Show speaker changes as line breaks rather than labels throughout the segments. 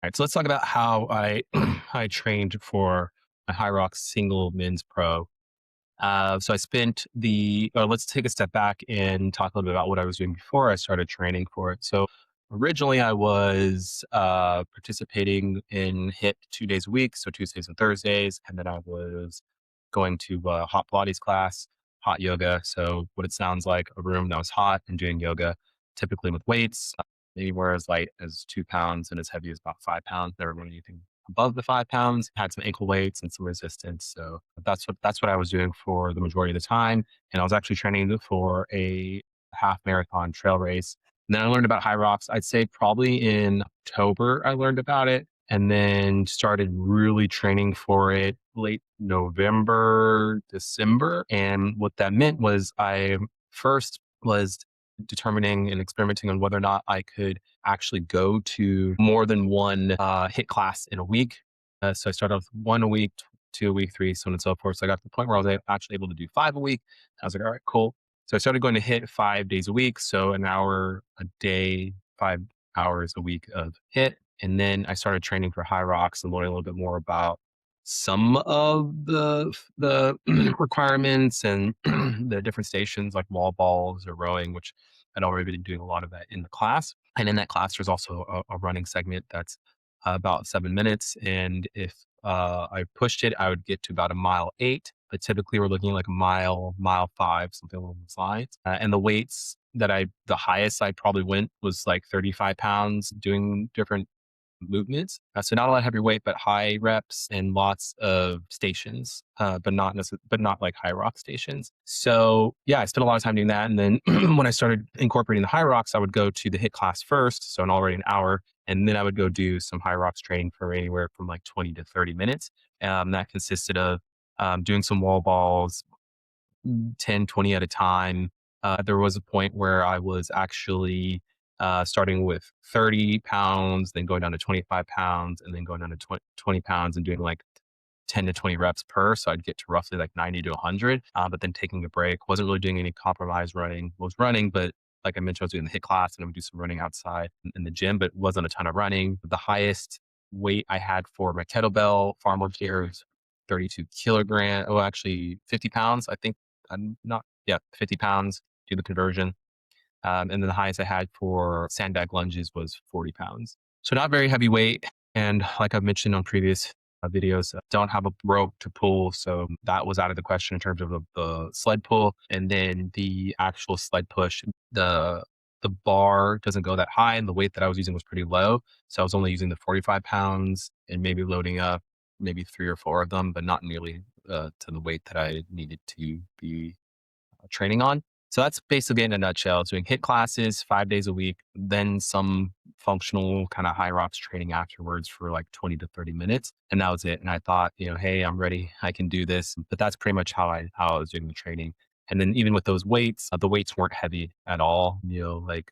right, so let's talk about how I I trained for a Hyrox single men's pro. So I spent let's take a step back and talk a little bit about what I was doing before I started training for it. So originally I was participating in HIIT 2 days a week, so Tuesdays and Thursdays, and then I was going to hot Pilates class, hot yoga. So what it sounds like, a room that was hot and doing yoga, typically with weights, anywhere as light as 2 pounds and as heavy as about 5 pounds. Never really anything above the 5 pounds. Had some ankle weights and some resistance. So that's what I was doing for the majority of the time. And I was actually training for a half marathon trail race. And then I learned about High Rocks. I'd say probably in October I learned about it, and then started really training for it late November, December. And what that meant was I first was determining and experimenting on whether or not I could actually go to more than one HIIT class in a week. So I started with one a week, two a week, three, so on and so forth. So I got to the point where I was actually able to do five a week. I was like, all right, cool. So I started going to HIIT 5 days a week. So an hour a day, 5 hours a week of HIIT. And then I started training for High Rocks and learning a little bit more about some of the requirements and the different stations like wall balls or rowing, which I'd already been doing a lot of that in the class. And in that class, there's also a running segment that's about 7 minutes. And if I pushed it, I would get to about a mile eight. But typically, we're looking at like a mile five, something along those lines. And the weights the highest I probably went was like 35 pounds doing different movements. So not a lot of heavy weight, but high reps and lots of stations, but not like high rock stations. So yeah, I spent a lot of time doing that. And then when I started incorporating the high rocks, I would go to the HIIT class first, so already an hour, and then I would go do some high rocks training for anywhere from like 20 to 30 minutes. That consisted of doing some wall balls, 10, 20 at a time. There was a point where I was actually starting with 30 pounds, then going down to 25 pounds, and then going down to 20 pounds and doing like 10 to 20 reps per. So I'd get to roughly like 90 to 100, but then taking a break. Wasn't really doing any compromise running. Was running, but like I mentioned, I was doing the HIIT class and I would do some running outside in the gym, but wasn't a ton of running. The highest weight I had for my kettlebell farm work here was 32 kilogram. Oh, actually 50 pounds. I think I'm not, yeah, 50 pounds, do the conversion. And then the highest I had for sandbag lunges was 40 pounds. So not very heavy weight. And like I've mentioned on previous videos, don't have a rope to pull. So that was out of the question in terms of the sled pull. And then the actual sled push, the bar doesn't go that high and the weight that I was using was pretty low. So I was only using the 45 pounds and maybe loading up maybe three or four of them, but not nearly to the weight that I needed to be training on. So that's basically in a nutshell. It's doing HIIT classes 5 days a week, then some functional kind of high rocks training afterwards for like 20 to 30 minutes. And that was it. And I thought, hey, I'm ready. I can do this. But that's pretty much how I was doing the training. And then even with those weights, the weights weren't heavy at all. Like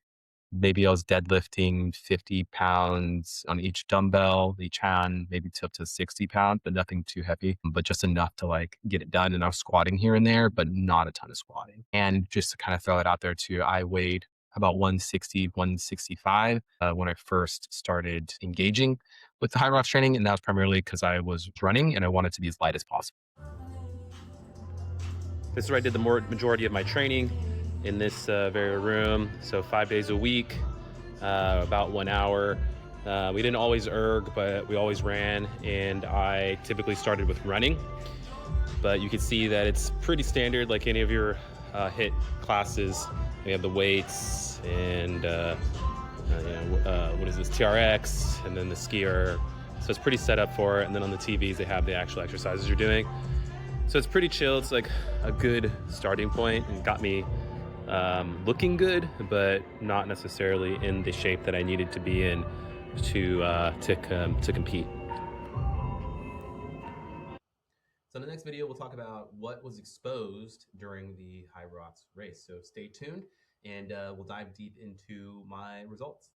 maybe I was deadlifting 50 pounds on each dumbbell, each hand, maybe up to 60 pounds, but nothing too heavy, but just enough to like get it done. And I was squatting here and there, but not a ton of squatting. And just to kind of throw it out there too, I weighed about 160, 165 when I first started engaging with the high rocks training. And that was primarily because I was running and I wanted to be as light as possible. This is where I did the majority of my training in this very room. So 5 days a week, about 1 hour. We didn't always erg, but we always ran. And I typically started with running. But you can see that it's pretty standard, like any of your HIIT classes. We have the weights and what is this, TRX, and then the skier. So it's pretty set up for it. And then on the TVs, they have the actual exercises you're doing. So it's pretty chill. It's like a good starting point and got me looking good, but not necessarily in the shape that I needed to be in to compete. So in the next video, we'll talk about what was exposed during the Hyrox race. So stay tuned and we'll dive deep into my results.